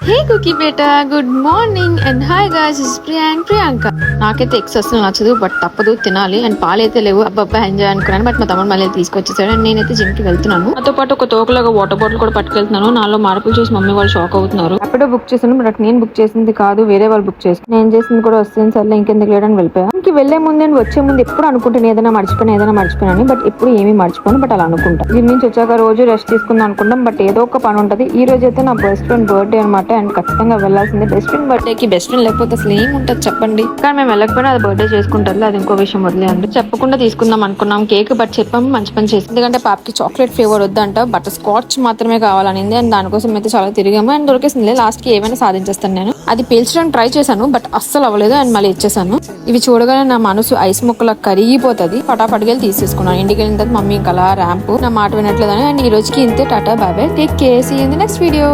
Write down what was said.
హే cookie బేటా, good morning and hi guys, is Priyanka. నాకైతే eggs అసలు నచ్చదు, బట్ తప్పదు తినాలి. అండ్ పాలైతే లేవు, అబ్బాబ్బా ఎంజాయ్ అనుకున్నాను. బట్ మా తమ్ముడు మళ్ళీ తీసుకొచ్చేసాడు. అండ్ నేనైతే జిమ్ కి వెళ్తున్నాను. నాతో పాటు ఒక తోకలాగా వాటర్ బాటిల్ కూడా పట్టుకెళ్తున్నాను. నాలో మార్పులు చూసి మమ్మీ వాళ్ళు షాక్ అవుతున్నారు. అప్పుడే బుక్ చేశాను, బట్ నేను బుక్ చేసింది కాదు, వేరే వాళ్ళు బుక్ చేసి నేను చేసింది కూడా వస్తుంది. సర్లే ఇంకెందుకు లేడని వెళ్ళిపోయా. ఇంక వెళ్లే ముందు నేను వచ్చే ముందు ఎప్పుడు అనుకుంటాను ఏదైనా మర్చిపోయాను, బట్ ఎప్పుడు ఏమీ మర్చిపోను. బట్ అలా అనుకుంటా. జిమ్ నుంచి వచ్చాక రోజు రెస్ట్ తీసుకుందాం అనుకుంటాం, బట్ ఏదో ఒక పని ఉంటుంది. ఈ రోజు అయితే నా బెస్ట్ ఫ్రెండ్ బర్త్డే అనమాట. అండ్ ఖచ్చితంగా వెళ్ళాల్సిందే. బెస్ట్ ఫ్రెండ్ బర్త్డేకి బెస్ట్ ఫ్రెండ్ లేకపోతే అసలు ఏం ఉంటుంది చెప్పండి. కానీ మేము వెళ్ళకపోయినా అది బర్త్డే చేసుకుంటారు, అది ఇంకో విషయం వదిలేయండి. చెప్పకుండా తీసుకుందాం అనుకున్నాం కేక్, బట్ చెప్పాము మంచి పని చేసి. ఎందుకంటే పాపకి చాక్లెట్ ఫ్లేవర్ వద్దంట, బటర్ స్కాచ్ మాత్రమే కావాలనింది. అండ్ దానికోసం అయితే చాలా తిరిగాము. అండ్ దొరికేసింది. లాస్ట్ కి ఏమైనా సాధించేస్తాను నేను. అది పీల్చడానికి ట్రై చేశాను, బట్ అస్సలు అవ్వలేదు. అండ్ మళ్ళీ ఇచ్చేసాను. ఇవి చూడగానే నా మనసు ఐస్ ముక్కలా కరిగిపోతుంది. పటాపటికి వెళ్ళి తీసేసుకున్నాను. ఇంటికి వెళ్ళిన తర్వాత మమ్మీ ఇంకా ర్యాంప్ నా మాట వినట్లేదని. అండ్ ఈ రోజుకి ఇంతే. Tata, bye bye, take care, see you in the next video.